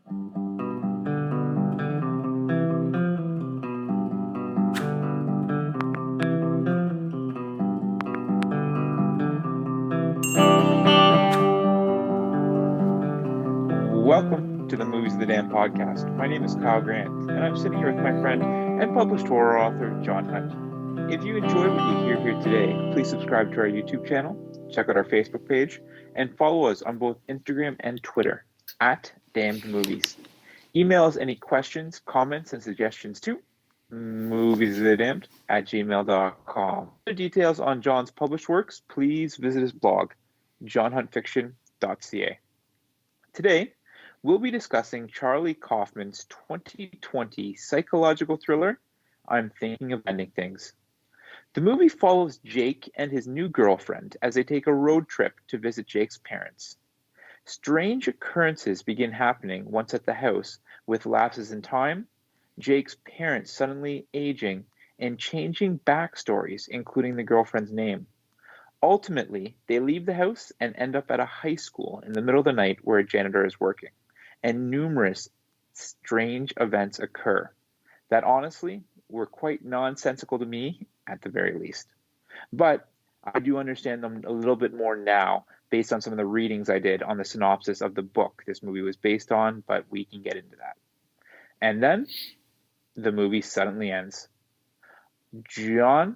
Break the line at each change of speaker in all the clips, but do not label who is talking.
Welcome to the Movies of the Dam podcast. My name is Kyle Grant, and I'm sitting here with my friend and published horror author, John Hunt. If you enjoyed what you hear here today, please subscribe to our YouTube channel, check out our Facebook page, and follow us on both Instagram and Twitter at Damned Movies. Email us any questions, comments, and suggestions to moviesofthedamned@gmail.com. For details on John's published works, please visit his blog, johnhuntfiction.ca. Today, we'll be discussing Charlie Kaufman's 2020 psychological thriller, I'm Thinking of Ending Things. The movie follows Jake and his new girlfriend as they take a road trip to visit Jake's parents. Strange occurrences begin happening once at the house, with lapses in time, Jake's parents suddenly aging, and changing backstories, including the girlfriend's name. Ultimately, they leave the house and end up at a high school in the middle of the night where a janitor is working, and numerous strange events occur that honestly were quite nonsensical to me at the very least. But I do understand them a little bit more now based on some of the readings I did on the synopsis of the book this movie was based on, but we can get into that. And then the movie suddenly ends. John,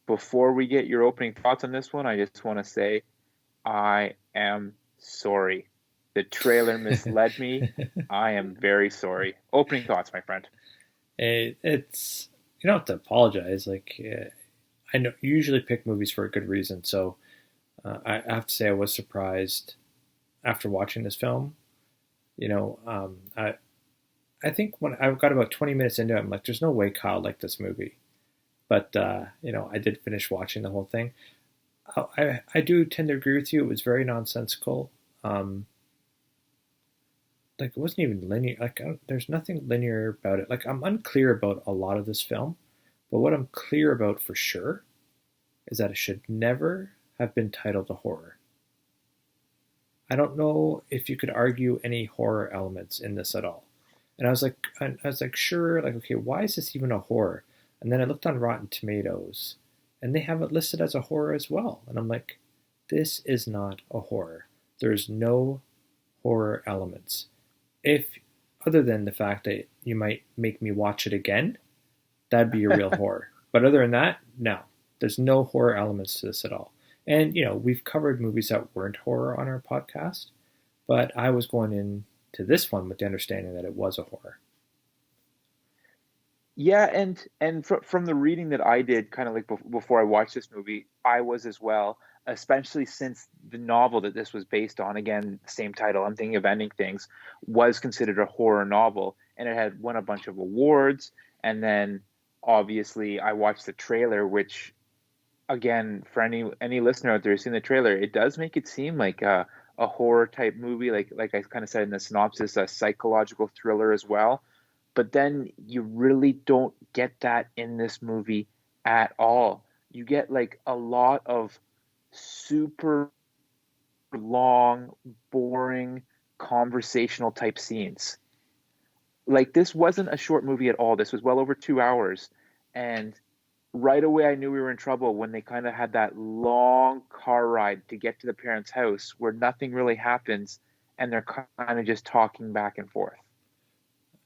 before we get your opening thoughts on this one, I just want to say I am sorry. The trailer misled me. I am very sorry. Opening thoughts, my friend.
It's you don't have to apologize. I know you usually pick movies for a good reason, so I have to say I was surprised after watching this film. I think when I got about 20 minutes into it, I'm like, there's no way Kyle liked this movie. But I did finish watching the whole thing. I do tend to agree with you. It was very nonsensical. It wasn't even linear. There's nothing linear about it. I'm unclear about a lot of this film, but what I'm clear about for sure is that it should never have been titled a horror. I don't know if you could argue any horror elements in this at all. And I was like, sure, okay, why is this even a horror? And then I looked on Rotten Tomatoes, and they have it listed as a horror as well. And I'm like, this is not a horror. There's no horror elements. If other than the fact that you might make me watch it again, that'd be a real horror. But other than that, no, there's no horror elements to this at all. And we've covered movies that weren't horror on our podcast, but I was going into this one with the understanding that it was a horror.
Yeah, and from the reading that I did, kind of like before I watched this movie, I was as well, especially since the novel that this was based on, again, same title, I'm Thinking of Ending Things, was considered a horror novel, and it had won a bunch of awards. And then obviously I watched the trailer, which again, for any listener out there who's seen the trailer, it does make it seem like a horror type movie, like I kind of said in the synopsis, a psychological thriller as well. But then you really don't get that in this movie at all. You get like a lot of super long, boring, conversational type scenes. Like this wasn't a short movie at all. This was well over 2 hours. And right away I knew we were in trouble when they kind of had that long car ride to get to the parents' house where nothing really happens and they're kind of just talking back and forth.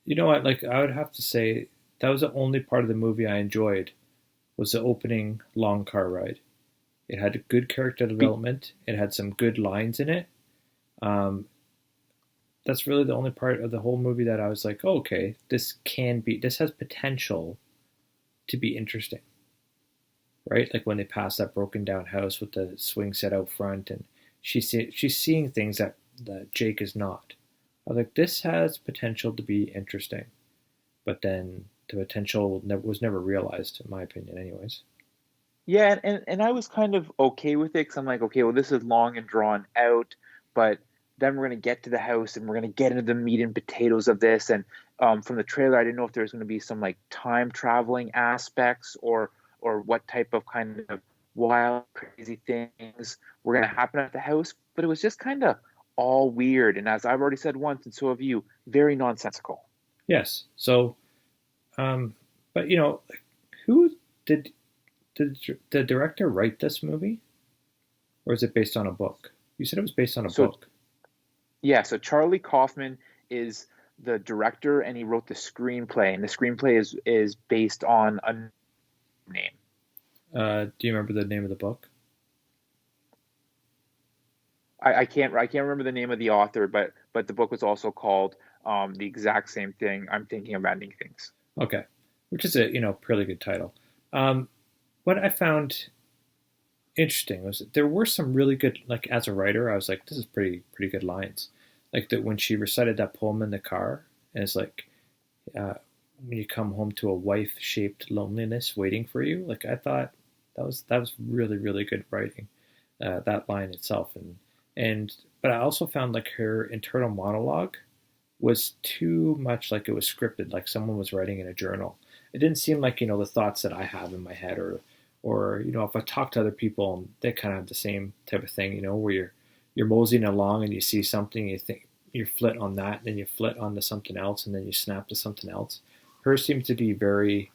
You know what? I would have to say that was the only part of the movie I enjoyed was the opening long car ride. It had good character development. It had some good lines in it. Um, that's really the only part of the whole movie that I was like, oh, okay, this has potential to be interesting, right? Like when they pass that broken down house with the swing set out front, and she's seeing things that Jake is not. I was like, this has potential to be interesting, but then the potential was never realized, in my opinion, anyways.
Yeah, and I was kind of okay with it because I'm like, okay, well, this is long and drawn out, but then we're going to get to the house and we're going to get into the meat and potatoes of this. And from the trailer, I didn't know if there was going to be some like time traveling aspects or what type of wild, crazy things were going to happen at the house. But it was just kind of all weird, and as I've already said once, and so have you, very nonsensical.
Yes. So, um, but who did did the director write this movie, or is it based on a book? You said it was based on a
So
book.
yeah, so Charlie Kaufman is the director, and he wrote the screenplay, and the screenplay is based on a name.
Do you remember the name of the book?
I can't remember the name of the author, but the book was also called the exact same thing. I'm thinking of ending things.
Okay, which is a pretty good title. Um, what I found interesting was that there were some really good, like as a writer, I was like, this is pretty good lines, like that when she recited that poem in the car, and it's like, uh, when you come home to a wife-shaped loneliness waiting for you. Like I thought that was really good writing, that line itself, and but I also found like her internal monologue was too much like it was scripted, like someone was writing in a journal. It didn't seem like the thoughts that I have in my head, or if I talk to other people, they kind of have the same type of thing, where you're moseying along and you see something, you think you flit on that, then you flit onto something else, and then you snap to something else. Hers seems to be very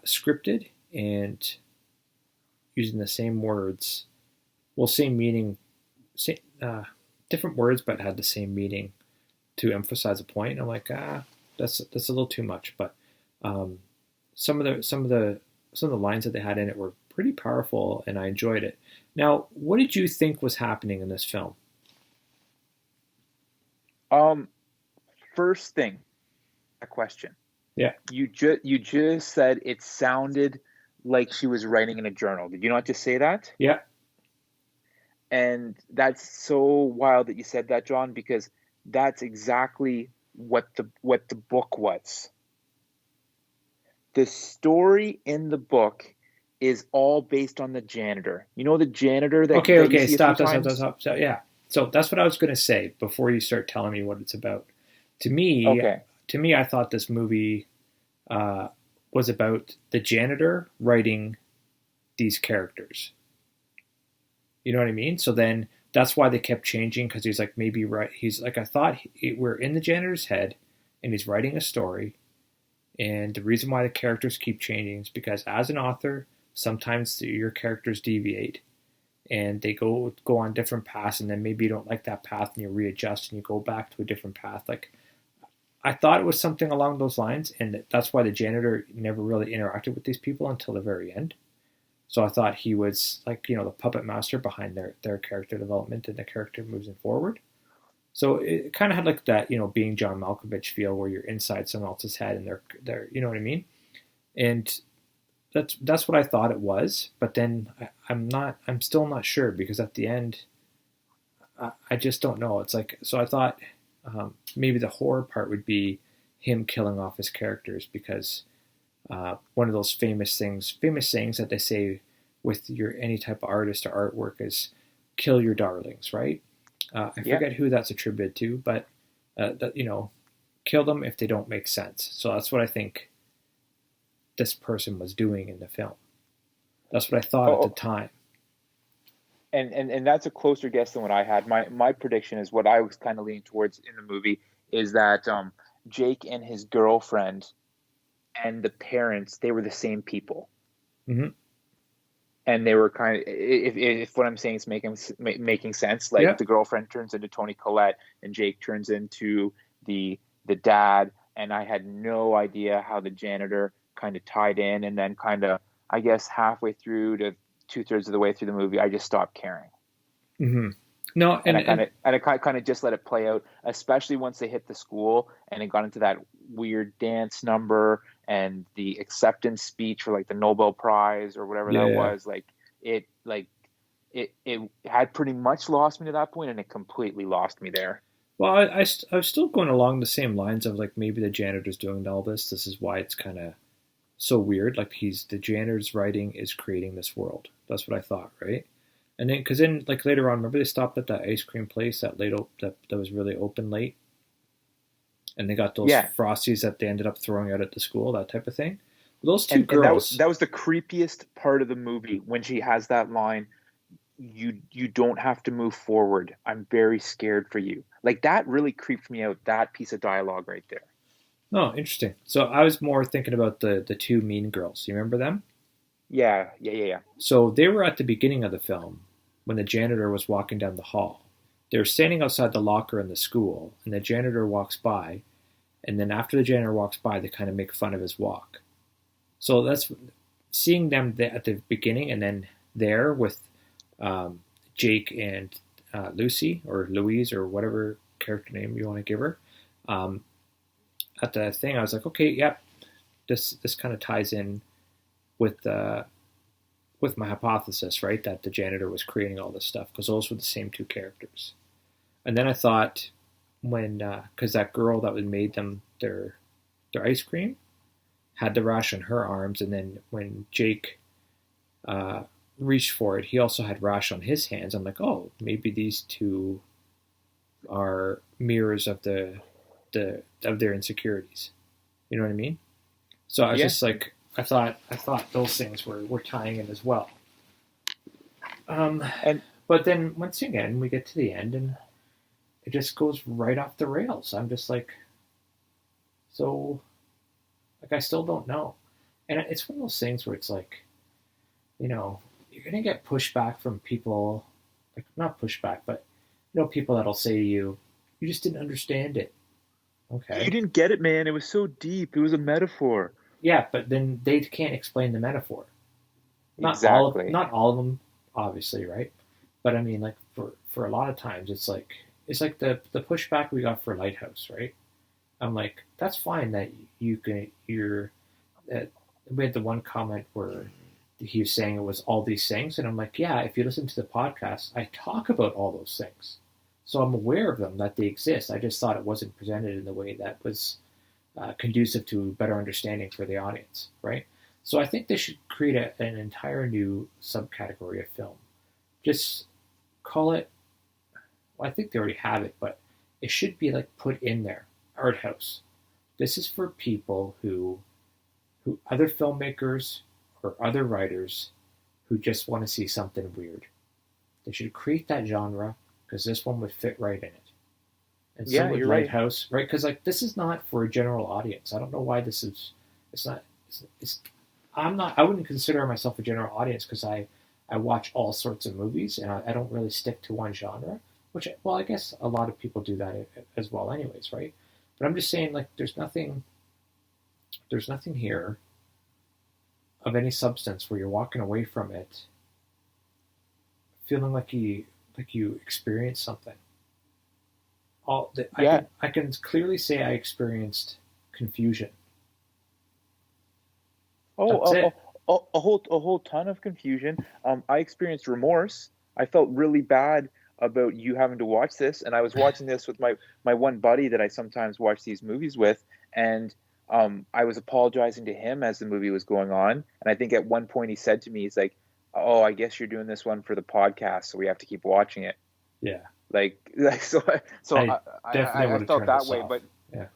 scripted and using the same words, well, same meaning, same, different words, but had the same meaning to emphasize a point. And I'm like, that's a little too much. But um, some of the lines that they had in it were pretty powerful, and I enjoyed it. Now, what did you think was happening in this film?
Um, First thing, a question.
Yeah,
You just said it sounded like she was writing in a journal. Did you not just say that?
yeah.
And that's so wild that you said that, John, because that's exactly what the book was. The story in the book is all based on the janitor. You know the janitor
Okay,
that you
okay.
see a few
Stop.
times?
So, yeah. So that's what I was going to say before you start telling me what it's about. To me,
Okay.
I thought this movie uh, was about the janitor writing these characters. You know what I mean? So then that's why they kept changing, because he's like, maybe right. He's like, I thought we're in the janitor's head, and he's writing a story. And the reason why the characters keep changing is because as an author, sometimes your characters deviate and they go on different paths, and then maybe you don't like that path and you readjust and you go back to a different path. Like I thought it was something along those lines, and that's why the janitor never really interacted with these people until the very end. So I thought he was like the puppet master behind their character development and the character moving forward. So it kind of had like that being John Malkovich feel, where you're inside someone else's head and they're you know what I mean. And that's what I thought it was. But then I'm still not sure, because at the end I just don't know. It's like, so I thought maybe the horror part would be him killing off his characters, because one of those famous sayings that they say with your any type of artist or artwork is kill your darlings, right? I
Yeah.
forget who that's attributed to, but that kill them if they don't make sense. So that's what I think this person was doing in the film. That's what I thought at the
Oh,
time.
and that's a closer guess than what I had. My prediction is what I was kind of leaning towards in the movie is that Jake and his girlfriend and the parents, they were the same people.
Hmm.
And they were kind of, if what I'm saying is making sense, like
Yeah.
the girlfriend turns into Tony Collette and Jake turns into the dad, and I had no idea how the janitor kind of tied in, and then kind of, I guess, halfway through to two-thirds of the way through the movie, I just stopped caring.
Hmm. No,
And
and
I kind of just let it play out, especially once they hit the school and it got into that weird dance number and the acceptance speech for like the Nobel Prize or whatever that
yeah.
was. Like it had pretty much lost me to that point, and it completely lost me there.
Well, I was still going along the same lines of like maybe the janitor's doing all this. This is why it's kind of so weird. Like the janitor's writing is creating this world. That's what I thought, right? And then, because then, like later on, remember they stopped at that ice cream place that was really open late, and they got those
Yeah,
frosties that they ended up throwing out at the school, that type of thing. Those two
and
girls,
that was the creepiest part of the movie when she has that line. you don't have to move forward. I'm very scared for you. Like that really creeped me out. That piece of dialogue right there.
Oh, interesting. So I was more thinking about the two mean girls. You remember them?
Yeah, yeah, yeah, yeah.
So they were at the beginning of the film when the janitor was walking down the hall. They were standing outside the locker in the school, and the janitor walks by, and then after the janitor walks by, they kind of make fun of his walk. So that's seeing them at the beginning, and then there with um, Jake and Lucy or Louise or whatever character name you want to give her. Um, at the thing, I was like, okay, yep, this kind of ties in with with my hypothesis, right? That the janitor was creating all this stuff because those were the same two characters. And then I thought when because that girl that would made them their ice cream had the rash on her arms, and then when Jake uh, reached for it, he also had rash on his hands. I'm like, oh, maybe these two are mirrors of the of their insecurities. You know what I mean? So I was
Yeah.
just like, I thought those things were tying in as well. Um,
And
but then once again, we get to the end and it just goes right off the rails. I'm just like, so, like, I still don't know. And it's one of those things where it's like, you're going to get pushback from people, like, not pushback, but, people that'll say to you, you just didn't understand it.
you
Okay.
didn't get it, man. It was so deep. It was a metaphor.
Yeah, but then they can't explain the metaphor.
Exactly.
Not all of them, obviously, right? But I mean, like for a lot of times, it's like the pushback we got for Lighthouse, right? I'm like, that's fine that you're that we had the one comment where he was saying it was all these things, and I'm like, yeah, if you listen to the podcast, I talk about all those things, so I'm aware of them that they exist. I just thought it wasn't presented in the way that was conducive to better understanding for the audience, right? So I think they should create an entire new subcategory of film. Just call it. Well, I think they already have it, but it should be like put in there. Art house. This is for people who other filmmakers or other writers who just want to see something weird. They should create that genre because this one would fit right in it. And so
Yeah,
would
you're right.
Lighthouse, right? Because like this is not for a general audience. I don't know why this is. It's not. It's I'm not. I wouldn't consider myself a general audience because I watch all sorts of movies and I don't really stick to one genre. Which well, I guess a lot of people do that as well, anyways, right? But I'm just saying, like, there's nothing here of any substance where you're walking away from it feeling like you experienced something.
Yeah.
I can clearly say I experienced confusion.
Oh,
That's it.
a whole ton of confusion. I experienced remorse. I felt really bad about you having to watch this, and I was watching this with my one buddy that I sometimes watch these movies with, and I was apologizing to him as the movie was going on, and I think at one point he said to me, he's like, "Oh, I guess you're doing this one for the podcast, so we have to keep watching it."
Yeah,
Like so, so
I definitely
I
would have
felt
turned
that
this
way,
off. Yeah,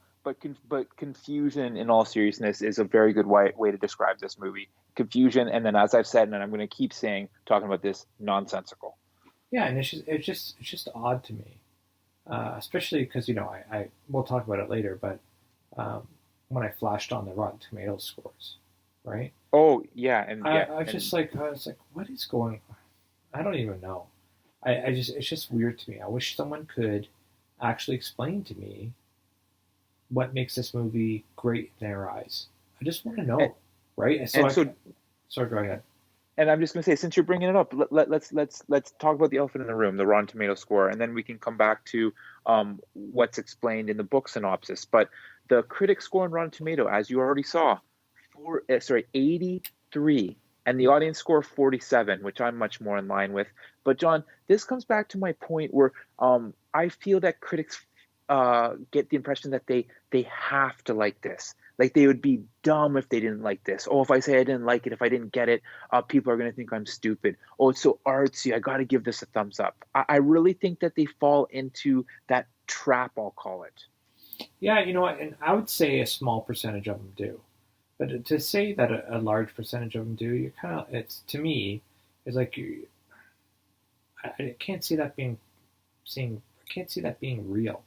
but confusion in all seriousness is a very good way to describe this movie. Confusion, and then as I've said, and I'm going to keep saying, talking about this, nonsensical.
yeah, and it's just odd to me, especially because I we'll talk about it later, but um, when I flashed on the Rotten Tomatoes scores, right?
Oh yeah, and yeah,
I was
and
just like I was like, what is going? I don't even know. I just it's just weird to me. I wish someone could actually explain to me what makes this movie great in their eyes. I just want to
and,
know, right? So
and so
sorry, go ahead.
and I'm just going to say, since you're bringing it up, let's talk about the elephant in the room, the Rotten Tomato score, and then we can come back to what's explained in the book synopsis. But the critic score on Rotten Tomato, as you already saw, 83, and the audience score 47, which I'm much more in line with. But John, this comes back to my point where I feel that critics get the impression that they have to like this. Like they would be dumb if they didn't like this. Oh, if I say I didn't like it, if I didn't get it, people are going to think I'm stupid. Oh, it's so artsy. I got to give this a thumbs up. I really think that they fall into that trap, I'll call it.
Yeah, you know what? And I would say a small percentage of them do, but to say that a large percentage of them do, you kind of it's to me, it's like I can't see that being I can't see that being real,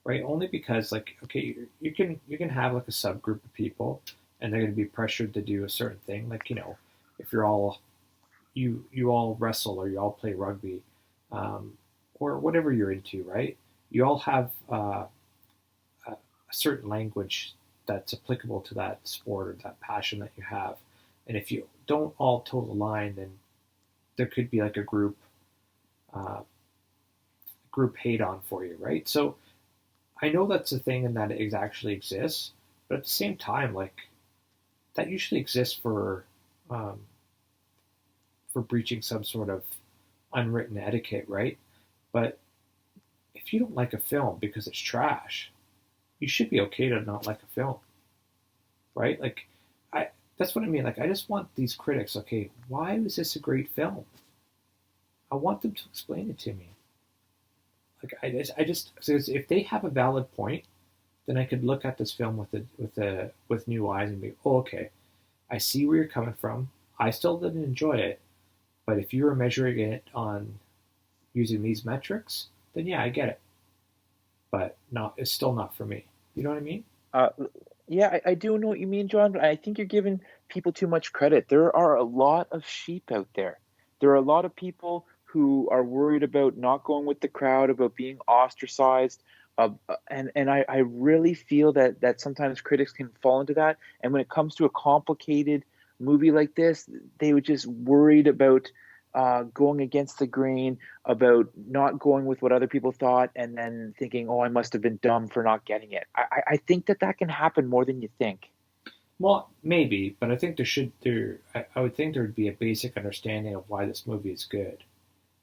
right? Only because like okay, you can have like a subgroup of people, and they're going to be pressured to do a certain thing. Like if you're all you all wrestle or you all play rugby, um, or whatever you're into, right? You all have a certain language that's applicable to that sport or that passion that you have. And if you don't all toe the line, then there could be like a uh, group hate on for you, right? So I know that's a thing and that it actually exists, but at the same time, like that usually exists um, for breaching some sort of unwritten etiquette, right? But if you don't like a film because it's trash, you should be okay to not like a film, right? Like, I that's what I mean. Like, I just want these critics. Okay, why was this a great film? I want them to explain it to me. Like, because if they have a valid point, then I could look at this film with new eyes and be, oh, okay, I see where you're coming from. I still didn't enjoy it, but if you were measuring it on using these metrics, then yeah, I get it. But not, it's still not for me. You know what I mean?
Uh, yeah, I do know what you mean, John, but I think you're giving people too much credit. There are a lot of sheep out there. There are a lot of people who are worried about not going with the crowd, about being ostracized. And I really feel that sometimes critics can fall into that. And when it comes to a complicated movie like this, they were just worried about going against the grain, about not going with what other people thought, and then thinking, "Oh, I must have been dumb for not getting it." I think that can happen more than you think.
Well, maybe, but I think I would think there would be a basic understanding of why this movie is good.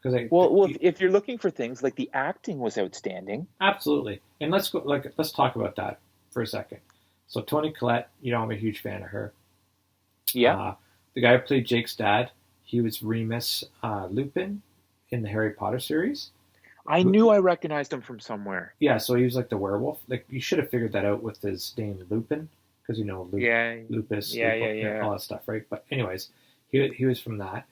Because
Well, if you're looking for things like the acting was outstanding.
absolutely, and let's talk about that for a second. So Toni Collette, I'm a huge fan of her.
Yeah,
Uh, the guy who played Jake's dad, he was Remus Lupin in the Harry Potter series.
I
Who,
knew I recognized him from somewhere.
yeah, so he was like the werewolf. Like you should have figured that out with his name Lupin, because
Yeah,
lupus,
yeah, yeah,
all
yeah.
that stuff, right? But anyways, he was from that.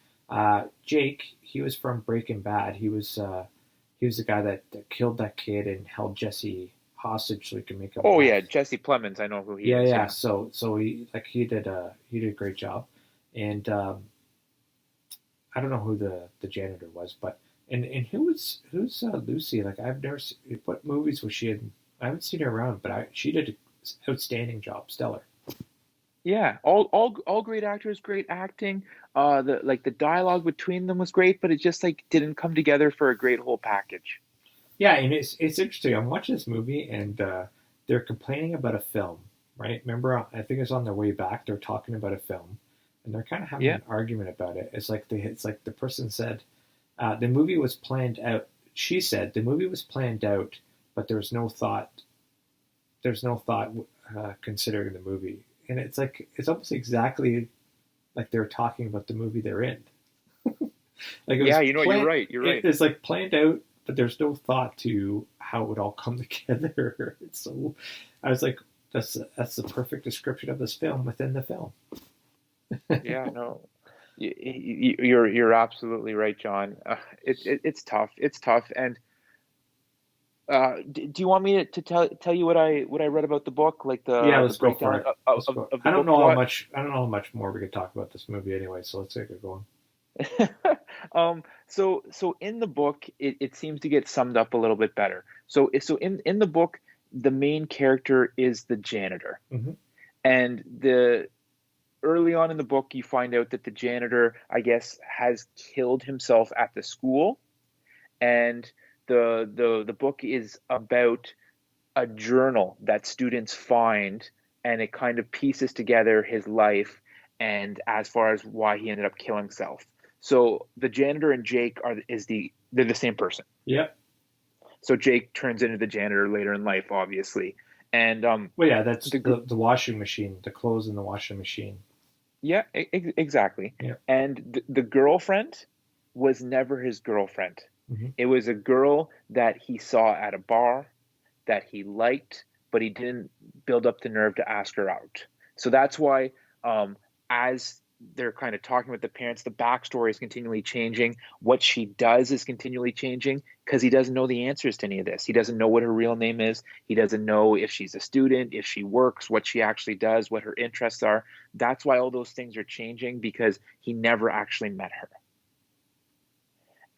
Jake, he was from Breaking Bad. He was the guy that killed that kid and held Jesse hostage so he could make him
Oh
meth.
yeah, Jesse Plemons. I know who he
Yeah,
is.
yeah.
Yeah.
So he did a great job, and I don't know who the janitor was, but and who's Lucy? Like I've never seen, what movies was she in? I haven't seen her around, but she did an outstanding job, stellar.
Yeah, all great actors, great acting. The dialogue between them was great, but it just like didn't come together for a great whole package.
Yeah, and it's interesting. I'm watching this movie, and they're complaining about a film, right? Remember, I think it's on their way back. They're talking about a film, and they're kind of having
Yeah.
an argument about it. It's like the person said the movie was planned out. She said the movie was planned out, but there was no thought. There's no thought considering the movie, and it's like it's almost exactly like they're talking about the movie they're in. Like it was
Yeah, you know what? You're
planned.
right. You're right.
It's like planned out, but there's no thought to how it would all come together. It's so I was like, that's the perfect description of this film within the film.
Yeah, no. You're absolutely right, John. It's tough. It's tough. And do you want me to tell you what I read about the book, like
Yeah,
the
let's go for
breakdown
it. Let's go.
of the book plot?
I don't know how much more we could talk about this movie anyway. So let's get it going.
So in the book, it seems to get summed up a little bit better. So in the book, the main character is the janitor,
Hmm.
and the early on in the book, you find out that the janitor, I guess, has killed himself at the school, and the book is about a journal that students find, and it kind of pieces together his life and as far as why he ended up killing himself. So the janitor and Jake they're the same person.
Yep.
So Jake turns into the janitor later in life, obviously, and
Well, yeah, that's
the gr-
the washing machine, the clothes in the washing machine.
yeah, exactly.
Yep.
And the girlfriend was never his girlfriend.
Hmm.
It was a girl that he saw at a bar that he liked, but he didn't build up the nerve to ask her out. So that's why, as they're kind of talking with the parents. The backstory is continually changing. What she does is continually changing because he doesn't know the answers to any of this. He doesn't know what her real name is. He doesn't know if she's a student, if she works, what she actually does, what her interests are. That's why all those things are changing, because he never actually met her.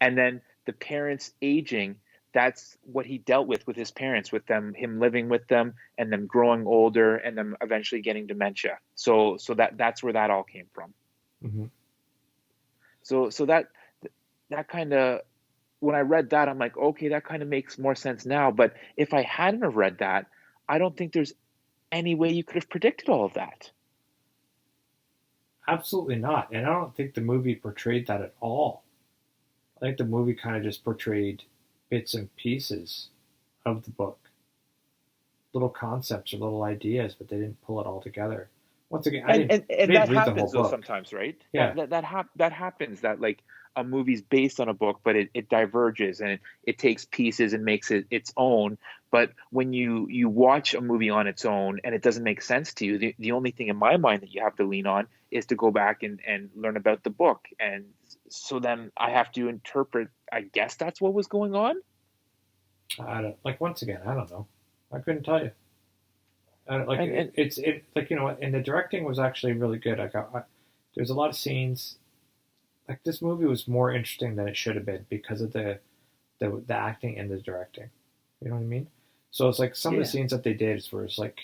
And then the parents aging, that's what he dealt with his parents, with them, him living with them and them growing older and them eventually getting dementia. So that's where that all came from.
Hmm.
So that kind of, when I read that, I'm like, okay, that kind of makes more sense now. But if I hadn't have read that, I don't think there's any way you could have predicted all of that.
Absolutely not. And I don't think the movie portrayed that at all. I think the movie kind of just portrayed bits and pieces of the book, little concepts or little ideas, but they didn't pull it all together. Once again, I
And
didn't
that
read the whole
happens though
book.
sometimes, right?
Yeah,
That happens, that like a movie's based on a book, but it diverges and it takes pieces and makes it its own. But when you watch a movie on its own and it doesn't make sense to you, the only thing in my mind that you have to lean on is to go back and learn about the book. And so then I have to interpret, I guess that's what was going on.
I don't like. Once again, I don't know. I couldn't tell you. Like
And
it like and the directing was actually really good. There's a lot of scenes. Like this movie was more interesting than it should have been because of the acting and the directing. You know what I mean? So it's like some of the
yeah.
scenes that they did is where it's like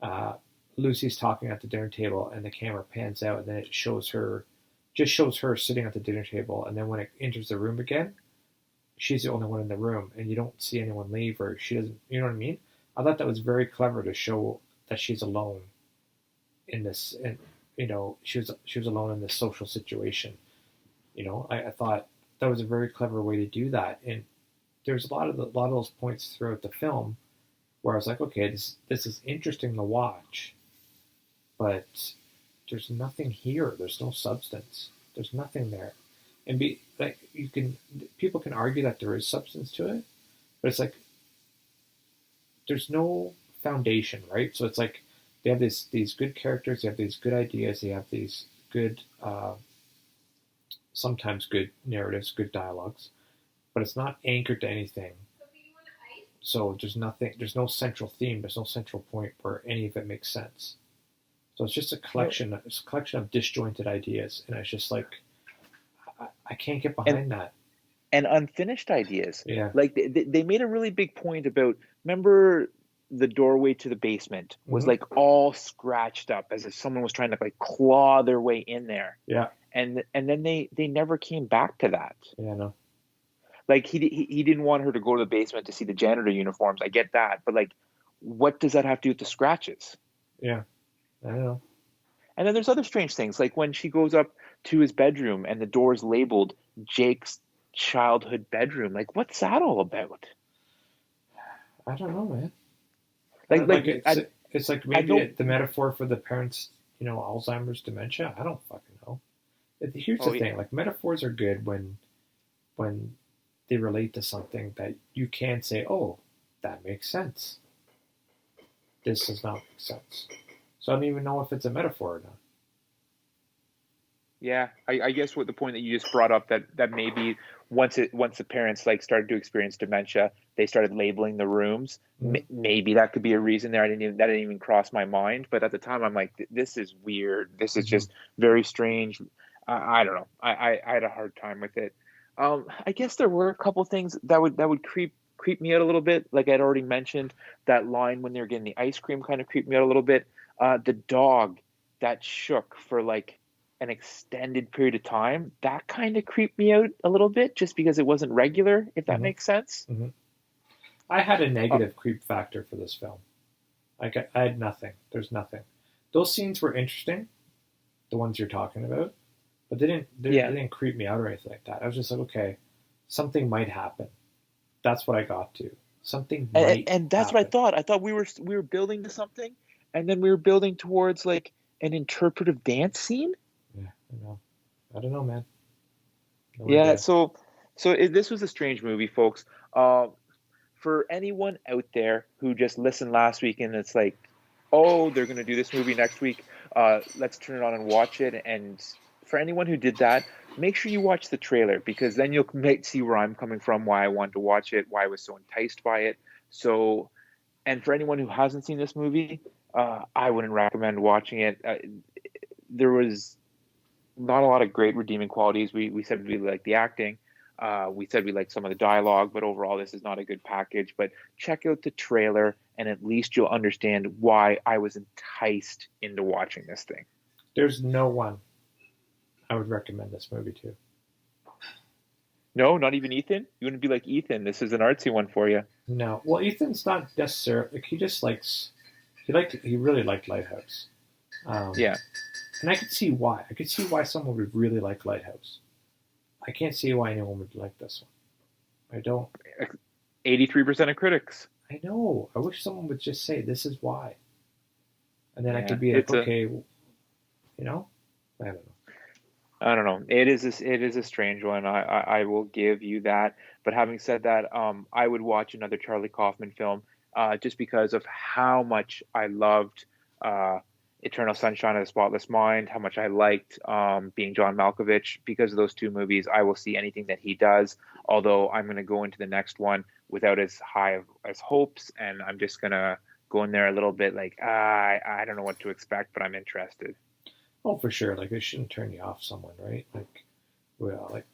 uh, Lucy's talking at the dinner table and the camera pans out and then it shows her, just shows her sitting at the dinner table, and then when it enters the room again, she's the only one in the room and you don't see anyone leave, or she doesn't. You know what I mean? I thought that was very clever to show that she's alone in this, and she was alone in this social situation. I thought that was a very clever way to do that, and there's a lot of those points throughout the film where I was like, okay, this is interesting to watch, but there's nothing here. There's no substance. There's nothing there, and be like you can people can argue that there is substance to it, but it's like there's no foundation, right? So it's like they have these good characters, they have these good ideas, they have these good sometimes good narratives, good dialogues, but it's not anchored to anything. So there's nothing, there's no central theme, there's no central point where any of it makes sense. So it's just
No,
it's a collection of disjointed ideas, and it's just like I can't get
and
behind that.
and unfinished ideas.
Yeah.
Like they made a really big point about, remember the doorway to the basement was
Hmm.
like all scratched up as if someone was trying to like claw their way in there.
Yeah.
And then they never came back to that.
Yeah. No.
Like he didn't want her to go to the basement to see the janitor uniforms. I get that, but like, what does that have to do with the scratches?
Yeah. I don't know.
And then there's other strange things, like when she goes up to his bedroom and the door's labeled Jake's childhood bedroom. Like, what's that all about?
I don't know, man. Like
Like
it's like
I
maybe
know.
the metaphor for the parents, Alzheimer's, dementia. I don't fucking know. Here's the
Oh yeah,
thing: like metaphors are good when they relate to something that you can say, "Oh, that makes sense." This does not make sense. So I don't even know if it's a metaphor or not.
yeah. I guess what the point that you just brought up, that maybe once the parents like started to experience dementia, they started labeling the rooms.
Mm-hmm.
Maybe that could be a reason there. That didn't even cross my mind. But at the time, I'm like, this is weird. This is
Mm-hmm.
just very strange. I don't know. I had a hard time with it. I guess there were a couple things that would creep me out a little bit. Like I'd already mentioned, that line when they were getting the ice cream kind of creeped me out a little bit. The dog that shook for like an extended period of time, that kind of creeped me out a little bit, just because it wasn't regular, if that
Mm-hmm.
makes sense.
Mm-hmm. I had a
Uh,
negative creep factor for this film. Like I had nothing. There's nothing. Those scenes were interesting, the ones you're talking about, but they
yeah,
didn't creep me out or anything like that. I was just like, okay, something might happen. That's what I got to. Something might
and that's what I
happen.
thought. I thought we were building to something, and then we were building towards like an interpretive dance scene.
Yeah, I know. I don't know, man. No
Yeah,
idea.
so this was a strange movie, folks. Uh, for anyone out there who just listened last week and it's like, oh, they're going to do this movie next week. let's turn it on and watch it. And for anyone who did that, make sure you watch the trailer because then you'll see where I'm coming from, why I wanted to watch it, why I was so enticed by it. So, and for anyone who hasn't seen this movie, I wouldn't recommend watching it. There was not a lot of great redeeming qualities. We said we like the acting. We said we like some of the dialogue, but overall, this is not a good package. But check out the trailer, and at least you'll understand why I was enticed into watching this thing.
There's no one I would recommend this movie to.
No, not even Ethan? You wouldn't be like, Ethan, this is an artsy one for you.
No. Well, Ethan's not necessarily like he just likes. He really liked Lighthouse.
Yeah.
And I could see why. I could see why someone would really like Lighthouse. I can't see why anyone would like this one. I don't.
83% of critics.
I know. I wish someone would just say this is why, and then I
Yeah,
could be like,
it's a,
okay, you know, I don't know.
I don't know. It is a strange one. I will give you that. But having said that, I would watch another Charlie Kaufman film, just because of how much I loved uh, Eternal Sunshine of the Spotless Mind, how much I liked being John Malkovich. Because of those two movies, I will see anything that he does. Although I'm going to go into the next one without as high as hopes, and I'm just going to go in there a little bit like I don't know what to expect, but I'm interested.
Oh, for sure. Like, it shouldn't turn you off someone, right? Like, well, like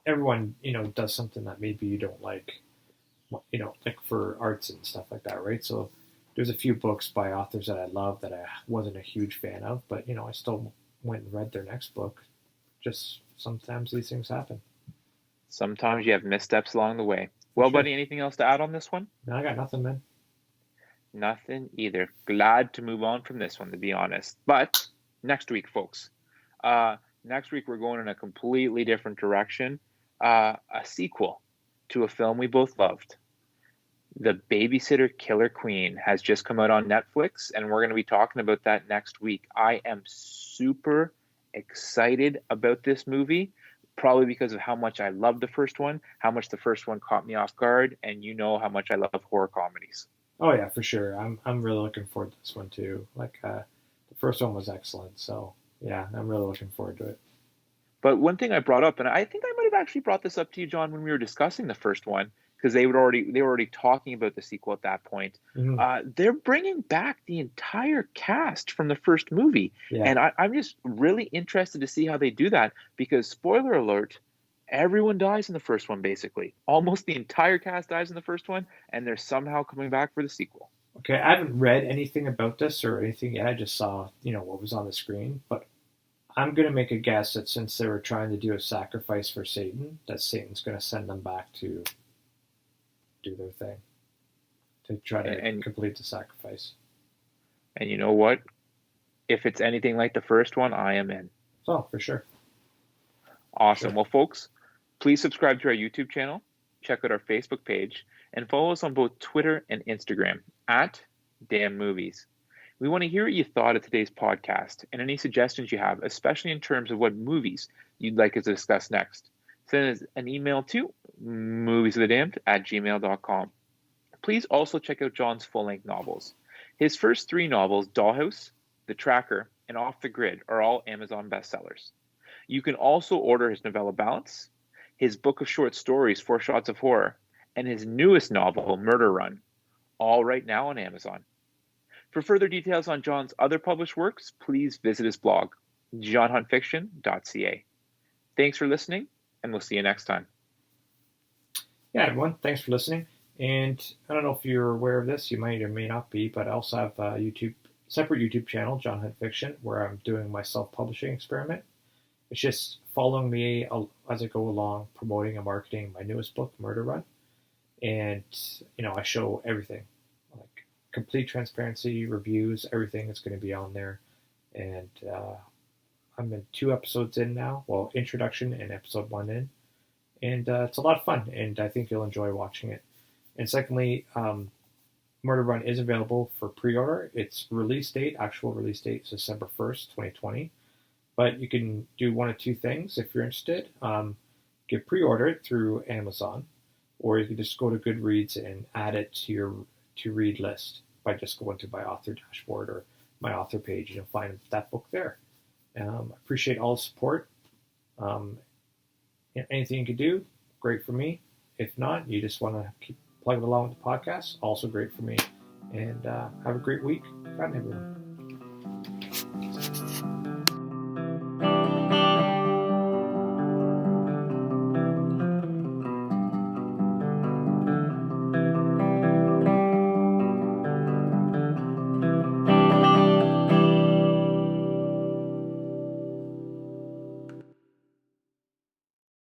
everyone, does something that maybe you don't like, like for arts and stuff like that, right? So there's a few books by authors that I love that I wasn't a huge fan of, but, I still went and read their next book. Just sometimes these things happen.
Sometimes you have missteps along the way.
For
Well,
sure.
buddy, anything else to add on this one?
No, I got nothing, man.
Nothing either. Glad to move on from this one, to be honest. But next week, folks, next week we're going in a completely different direction. A sequel to a film we both loved. The Babysitter Killer Queen has just come out on Netflix, and we're going to be talking about that next week. I am super excited about this movie, probably because of how much I love the first one, how much the first one caught me off guard, and you know how much I love horror comedies.
Oh yeah, for sure. I'm really looking forward to this one too. Like the first one was excellent, so yeah, I'm really looking forward to it.
But one thing I brought up, and I think I might have actually brought this up to you, John, when we were discussing the first one, because they were already talking about the sequel at that point.
Mm-hmm.
They're bringing back the entire cast from the first movie,
Yeah.
and I'm just really interested to see how they do that. Because spoiler alert, everyone dies in the first one, basically. Almost the entire cast dies in the first one, and they're somehow coming back for the sequel.
Okay, I haven't read anything about this or anything yet. I just saw, what was on the screen. But I'm going to make a guess that since they were trying to do a sacrifice for Satan, that Satan's going to send them back to do their thing, to try to complete the sacrifice.
And you know what? If it's anything like the first one, I am in.
Oh, for sure.
Awesome.
Sure.
Well, folks, please subscribe to our YouTube channel, check out our Facebook page, and follow us on both Twitter and Instagram at Damn Movies. We want to hear what you thought of today's podcast and any suggestions you have, especially in terms of what movies you'd like us to discuss next. Send us an email to moviesofthedamned@gmail.com. Please also check out John's full-length novels. His first 3 novels, Dollhouse, The Tracker, and Off the Grid, are all Amazon bestsellers. You can also order his novella Balance, his book of short stories, 4 Shots of Horror, and his newest novel, Murder Run, all right now on Amazon. For further details on John's other published works, please visit his blog, johnhuntfiction.ca. Thanks for listening, and we'll see you next time.
Yeah, everyone, thanks for listening. And I don't know if you're aware of this, you might or may not be, but I also have a separate YouTube channel, John Hunt Fiction, where I'm doing my self-publishing experiment. It's just following me as I go along, promoting and marketing my newest book, Murder Run. And, I show everything, like complete transparency, reviews, everything is going to be on there. And I'm in 2 episodes in now, well, introduction and episode 1 in. And it's a lot of fun, and I think you'll enjoy watching it. And secondly, Murder Run is available for pre-order. Its actual release date is December 1st, 2020. But you can do one of 2 things if you're interested. You can pre-order it through Amazon, or you can just go to Goodreads and add it to your to-read list by just going to my author dashboard or my author page, and you'll find that book there. I appreciate all the support. Anything you can do, great for me. If not, you just want to keep plugging along with the podcast, also great for me. And have a great week. Bye, everyone.